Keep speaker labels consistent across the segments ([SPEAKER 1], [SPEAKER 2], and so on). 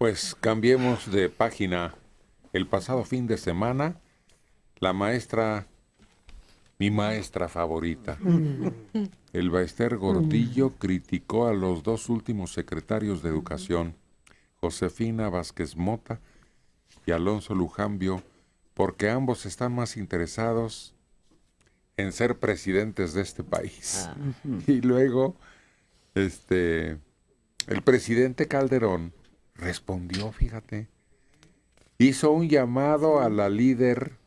[SPEAKER 1] Pues cambiemos de página. El pasado fin de semana, la maestra, mi maestra favorita, Elba Ester Gordillo, criticó a los dos últimos secretarios de Educación, Josefina Vázquez Mota y Alonso Lujambio, porque ambos están más interesados en ser presidentes de este país. Y luego, el presidente Calderón respondió, fíjate, hizo un llamado a la líder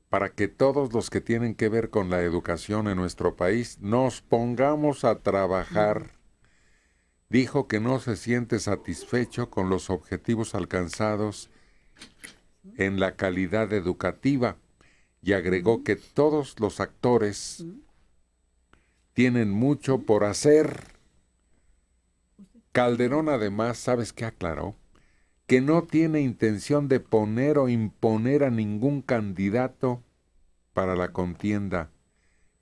[SPEAKER 1] para que todos los que tienen que ver con la educación en nuestro país nos pongamos a trabajar. Dijo que no se siente satisfecho con los objetivos alcanzados en la calidad educativa y agregó que todos los actores tienen mucho por hacer. Calderón además, ¿sabes qué aclaró? Que no tiene intención de poner o imponer a ningún candidato para la contienda,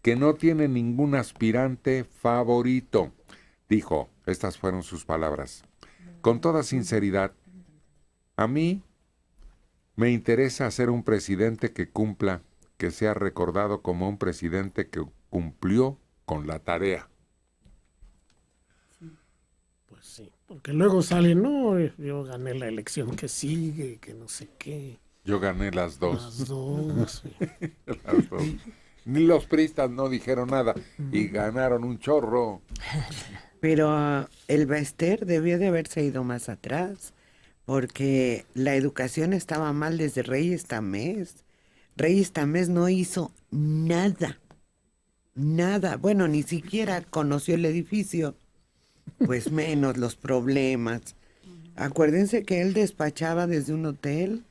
[SPEAKER 1] que no tiene ningún aspirante favorito. Dijo, estas fueron sus palabras, con toda sinceridad, a mí me interesa ser un presidente que cumpla, que sea recordado como un presidente que cumplió con la tarea.
[SPEAKER 2] Pues sí, porque luego sale, no, yo gané la elección que sigue, que no sé qué.
[SPEAKER 1] Yo gané las dos.
[SPEAKER 2] Las dos.
[SPEAKER 1] Las dos. Ni los priistas no dijeron nada y ganaron un chorro.
[SPEAKER 3] Pero el Baester debió de haberse ido más atrás, porque la educación estaba mal desde Reyes Tamés. Reyes Tamés no hizo nada, nada. Bueno, ni siquiera conoció el edificio, pues menos los problemas. Acuérdense que él despachaba desde un hotel.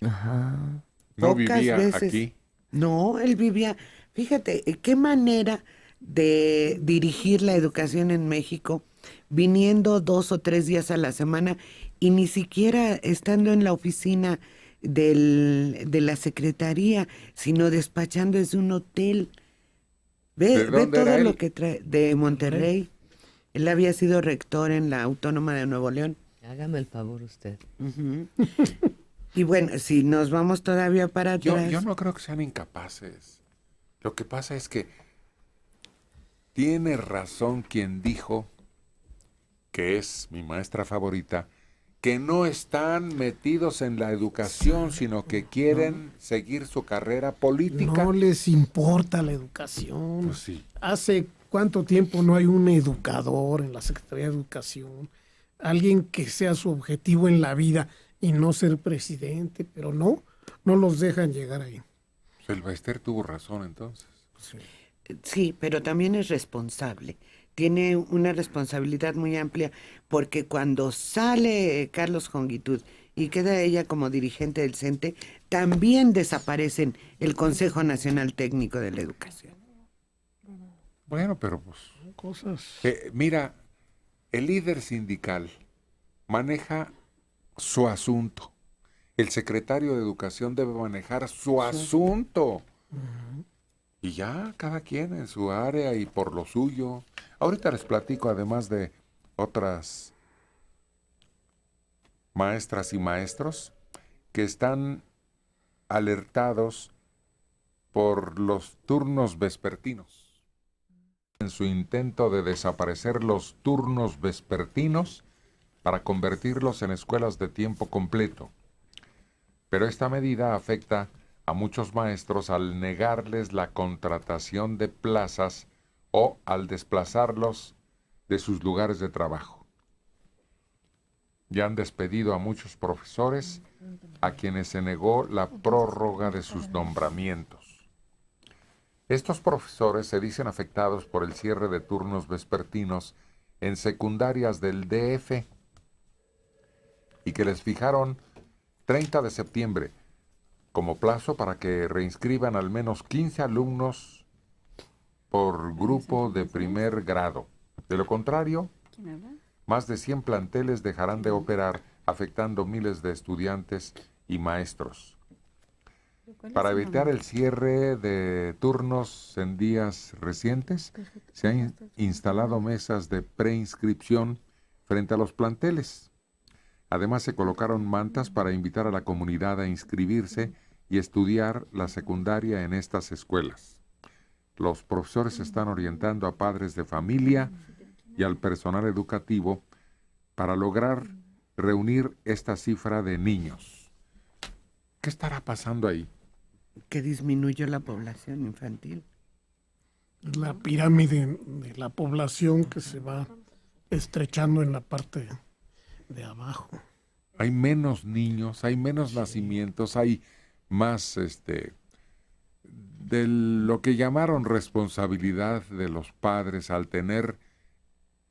[SPEAKER 4] Ajá.
[SPEAKER 1] No
[SPEAKER 3] Pocas
[SPEAKER 1] vivía
[SPEAKER 3] veces.
[SPEAKER 1] aquí.
[SPEAKER 3] No, él vivía. Fíjate, qué manera de dirigir la educación en México, viniendo 2 o 3 días a la semana y ni siquiera estando en la oficina de la secretaría, sino despachando desde un hotel.
[SPEAKER 1] ¿De
[SPEAKER 3] Ve
[SPEAKER 1] dónde era
[SPEAKER 3] todo
[SPEAKER 1] él?
[SPEAKER 3] lo que trae de Monterrey. Él había sido rector en la Autónoma de Nuevo León.
[SPEAKER 4] Hágame el favor usted.
[SPEAKER 3] Ujú. Y bueno, si nos vamos todavía para atrás.
[SPEAKER 1] Yo no creo que sean incapaces. Lo que pasa es que tiene razón quien dijo, que es mi maestra favorita, que no están metidos en la educación, sino que quieren seguir su carrera política.
[SPEAKER 2] No les importa la educación.
[SPEAKER 1] Pues sí.
[SPEAKER 2] ¿Hace cuánto tiempo no hay un educador en la Secretaría de Educación? Alguien que sea su objetivo en la vida y no ser presidente, pero no los dejan llegar ahí.
[SPEAKER 1] Pues el Baester tuvo razón entonces.
[SPEAKER 3] Sí, pero también es responsable. Tiene una responsabilidad muy amplia porque cuando sale Carlos Jongitud y queda ella como dirigente del CENTE, también desaparecen el Consejo Nacional Técnico de la Educación.
[SPEAKER 1] Bueno, pero pues...
[SPEAKER 2] Cosas.
[SPEAKER 1] Mira, el líder sindical maneja su asunto. El secretario de Educación debe manejar su asunto. Y ya, cada quien en su área y por lo suyo. Ahorita les platico, además de otras maestras y maestros que están alertados por los turnos vespertinos. En su intento de desaparecer los turnos vespertinos para convertirlos en escuelas de tiempo completo. Pero esta medida afecta a muchos maestros al negarles la contratación de plazas o al desplazarlos de sus lugares de trabajo. Ya han despedido a muchos profesores a quienes se negó la prórroga de sus nombramientos. Estos profesores se dicen afectados por el cierre de turnos vespertinos en secundarias del DF y que les fijaron 30 de septiembre como plazo para que reinscriban al menos 15 alumnos por grupo de primer grado. De lo contrario, más de 100 planteles dejarán de operar, afectando miles de estudiantes y maestros. Para evitar el cierre de turnos en días recientes, se han instalado mesas de preinscripción frente a los planteles. Además se colocaron mantas para invitar a la comunidad a inscribirse y estudiar la secundaria en estas escuelas. Los profesores están orientando a padres de familia y al personal educativo para lograr reunir esta cifra de niños. ¿Qué estará pasando ahí?
[SPEAKER 3] Que disminuyó la población infantil.
[SPEAKER 2] La pirámide de la población que se va estrechando en la parte de abajo.
[SPEAKER 1] Hay menos niños, hay menos nacimientos, hay más de lo que llamaron responsabilidad de los padres al tener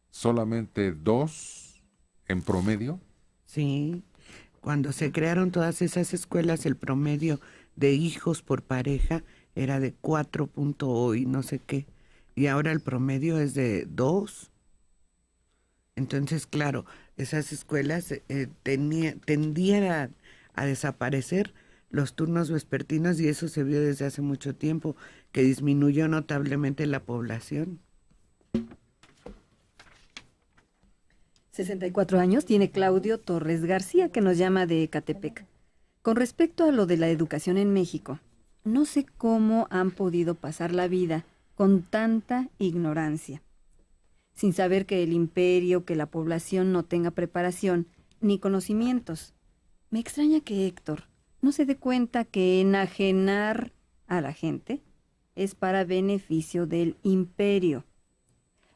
[SPEAKER 1] solamente 2 en promedio.
[SPEAKER 3] Sí, cuando se crearon todas esas escuelas, el promedio de hijos por pareja era de 4 y no sé qué, y ahora el promedio es de 2. Entonces, claro, esas escuelas tendían a desaparecer los turnos vespertinos, y eso se vio desde hace mucho tiempo, que disminuyó notablemente la población.
[SPEAKER 5] 64 años tiene Claudio Torres García, que nos llama de Ecatepec. Con respecto a lo de la educación en México, no sé cómo han podido pasar la vida con tanta ignorancia, sin saber que el imperio, que la población no tenga preparación ni conocimientos. Me extraña que Héctor no se dé cuenta que enajenar a la gente es para beneficio del imperio.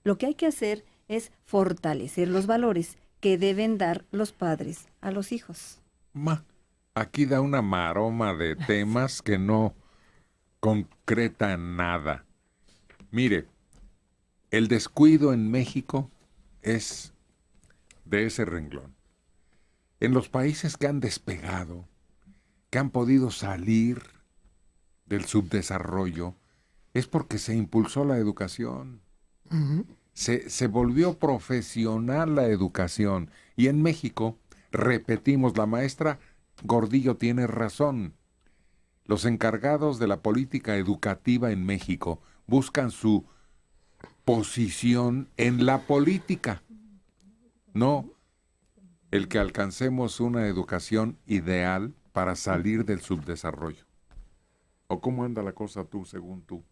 [SPEAKER 5] Lo que hay que hacer es fortalecer los valores que deben dar los padres a los hijos.
[SPEAKER 1] Aquí da una maroma de temas que no concretan nada. Mire, el descuido en México es de ese renglón. En los países que han despegado, que han podido salir del subdesarrollo, es porque se impulsó la educación.
[SPEAKER 2] Uh-huh.
[SPEAKER 1] Se volvió profesional la educación. Y en México, repetimos, la maestra Gordillo tiene razón. Los encargados de la política educativa en México buscan su posición en la política, no el que alcancemos una educación ideal para salir del subdesarrollo. ¿O cómo anda la cosa según tú?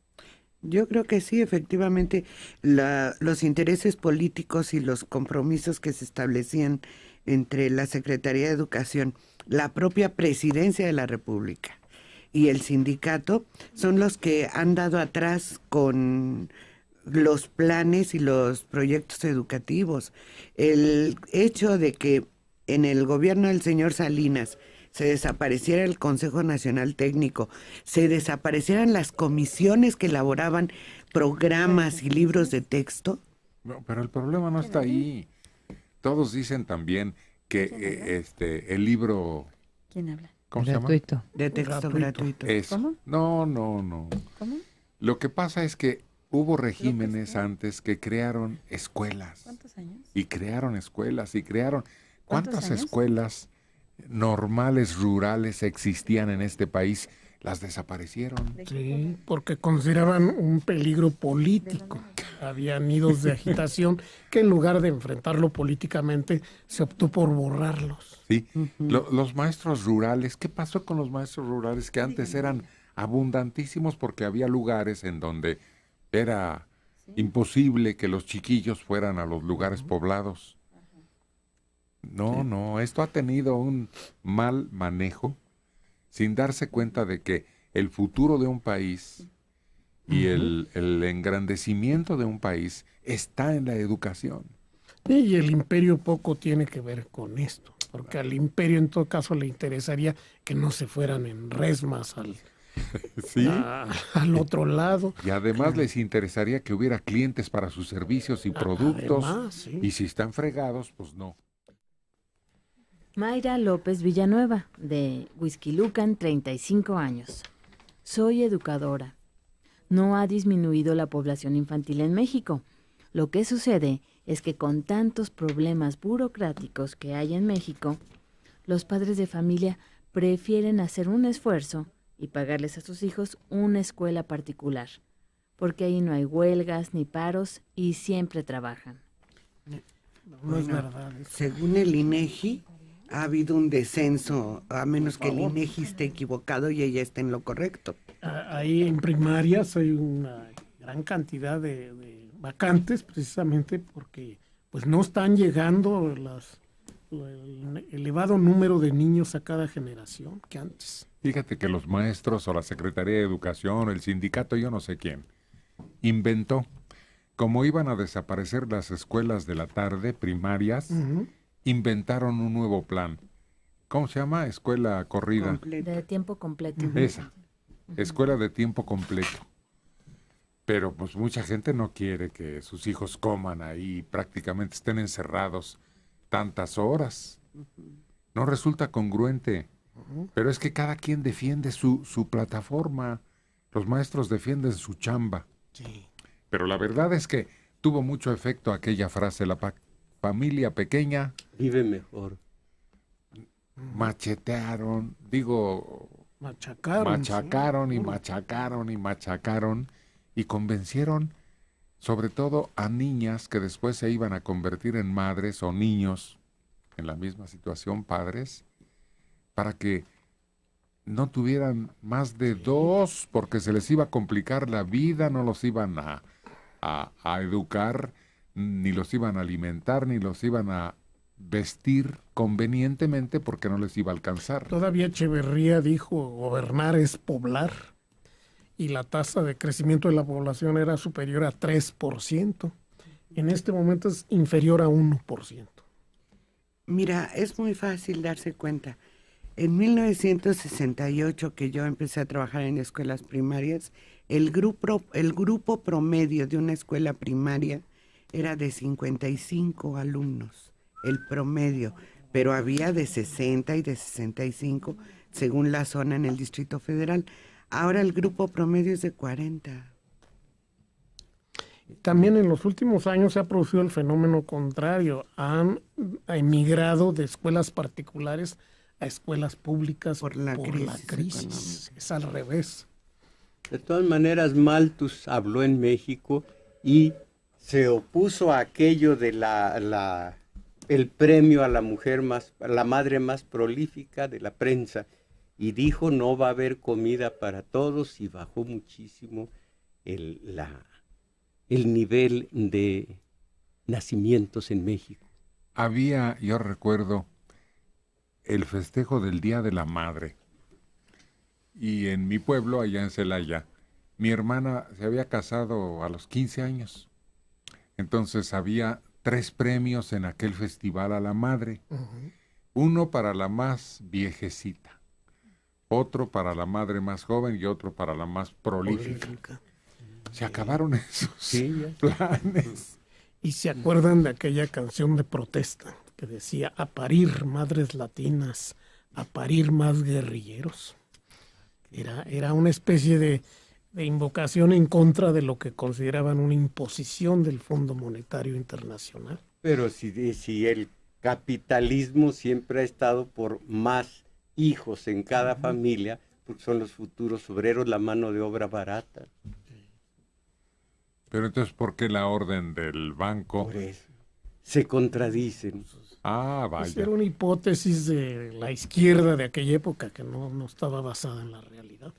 [SPEAKER 3] Yo creo que sí, efectivamente, los intereses políticos y los compromisos que se establecían entre la Secretaría de Educación, la propia Presidencia de la República y el sindicato son los que han dado atrás con los planes y los proyectos educativos. El hecho de que en el gobierno del señor Salinas se desapareciera el Consejo Nacional Técnico, se desaparecieran las comisiones que elaboraban programas y libros de texto.
[SPEAKER 1] No, pero el problema no está ahí. Todos dicen también que el libro...
[SPEAKER 5] ¿Quién habla?
[SPEAKER 1] ¿Cómo se llama?
[SPEAKER 4] Gratuito.
[SPEAKER 3] De texto gratuito.
[SPEAKER 1] Eso.
[SPEAKER 5] ¿Cómo?
[SPEAKER 1] No.
[SPEAKER 5] ¿Cómo?
[SPEAKER 1] Lo que pasa es que hubo regímenes antes que crearon escuelas.
[SPEAKER 5] ¿Cuántos años?
[SPEAKER 1] Y crearon escuelas y crearon...
[SPEAKER 5] ¿Cuántos
[SPEAKER 1] ¿Cuántas
[SPEAKER 5] años?
[SPEAKER 1] escuelas normales, rurales existían en este país? Las desaparecieron.
[SPEAKER 2] Sí, porque consideraban un peligro político. Había nidos de agitación que en lugar de enfrentarlo políticamente se optó por borrarlos.
[SPEAKER 1] Sí. Los maestros rurales, ¿qué pasó con los maestros rurales que antes eran abundantísimos porque había lugares en donde era imposible que los chiquillos fueran a los lugares poblados? No, esto ha tenido un mal manejo sin darse cuenta de que el futuro de un país y el engrandecimiento de un país está en la educación.
[SPEAKER 2] Y el imperio poco tiene que ver con esto, porque al imperio en todo caso le interesaría que no se fueran en resmas
[SPEAKER 1] Sí.
[SPEAKER 2] al otro lado.
[SPEAKER 1] Y además les interesaría que hubiera clientes para sus servicios y productos.
[SPEAKER 2] Además, sí.
[SPEAKER 1] Y si están fregados, pues no.
[SPEAKER 6] Mayra López Villanueva, de Huixquilucan, 35 años. Soy educadora. No ha disminuido la población infantil en México. Lo que sucede es que con tantos problemas burocráticos que hay en México, los padres de familia prefieren hacer un esfuerzo y pagarles a sus hijos una escuela particular, porque ahí no hay huelgas ni paros y siempre trabajan.
[SPEAKER 2] No es
[SPEAKER 3] Bueno,
[SPEAKER 2] verdad eso.
[SPEAKER 3] según el INEGI, ha habido un descenso, a menos que el INEGI esté equivocado y ella esté en lo correcto.
[SPEAKER 2] Ahí en primarias hay una gran cantidad de vacantes precisamente porque pues no están llegando el elevado número de niños a cada generación que antes.
[SPEAKER 1] Fíjate que los maestros o la Secretaría de Educación, el sindicato, yo no sé quién, inventó, como iban a desaparecer las escuelas de la tarde, primarias,
[SPEAKER 2] Ujú.
[SPEAKER 1] inventaron un nuevo plan. ¿Cómo se llama? Escuela corrida.
[SPEAKER 3] Completo.
[SPEAKER 6] De tiempo completo.
[SPEAKER 1] Esa, escuela de tiempo completo. Pero pues mucha gente no quiere que sus hijos coman ahí, prácticamente estén encerrados tantas horas. No resulta congruente. Pero es que cada quien defiende su plataforma. Los maestros defienden su chamba.
[SPEAKER 2] Sí.
[SPEAKER 1] Pero la verdad es que tuvo mucho efecto aquella frase, la familia pequeña,
[SPEAKER 7] Vive mejor.
[SPEAKER 1] machetearon,
[SPEAKER 2] Machacaron.
[SPEAKER 1] machacaron
[SPEAKER 2] sí.
[SPEAKER 1] y machacaron y machacaron y convencieron sobre todo a niñas que después se iban a convertir en madres o niños en la misma situación, padres, para que no tuvieran más de dos porque se les iba a complicar la vida, no los iban a educar, ni los iban a alimentar, ni los iban a vestir convenientemente porque no les iba a alcanzar.
[SPEAKER 2] Todavía Echeverría dijo, gobernar es poblar, y la tasa de crecimiento de la población era superior a 3%. En este momento es inferior a 1%.
[SPEAKER 3] Mira, es muy fácil darse cuenta. En 1968, que yo empecé a trabajar en escuelas primarias, el grupo promedio de una escuela primaria era de 55 alumnos, el promedio, pero había de 60 y de 65 según la zona en el Distrito Federal. Ahora el grupo promedio es de 40.
[SPEAKER 2] También en los últimos años se ha producido el fenómeno contrario. Han emigrado de escuelas particulares a escuelas públicas
[SPEAKER 3] Por la crisis
[SPEAKER 2] crisis. Es al revés.
[SPEAKER 7] De todas maneras, Malthus habló en México y se opuso a aquello de el premio a la mujer a la madre más prolífica de la prensa, y dijo no va a haber comida para todos, y bajó muchísimo el nivel de nacimientos en México.
[SPEAKER 1] Había, yo recuerdo, el festejo del Día de la Madre. Y en mi pueblo, allá en Celaya, mi hermana se había casado a los 15 años. Entonces había 3 premios en aquel festival a la madre. Uno para la más viejecita, otro para la madre más joven y otro para la más prolífica. Se acabaron esos planes.
[SPEAKER 2] Y se acuerdan de aquella canción de protesta que decía, a parir madres latinas, a parir más guerrilleros. Era una especie de invocación en contra de lo que consideraban una imposición del Fondo Monetario Internacional.
[SPEAKER 7] Pero si el capitalismo siempre ha estado por más hijos en cada familia, porque son los futuros obreros, la mano de obra barata.
[SPEAKER 1] Pero entonces, ¿por qué la orden del banco?
[SPEAKER 7] Por eso. Se contradicen.
[SPEAKER 1] Ah,
[SPEAKER 2] Pues
[SPEAKER 1] vaya.
[SPEAKER 2] era una hipótesis de la izquierda de aquella época que no estaba basada en la realidad.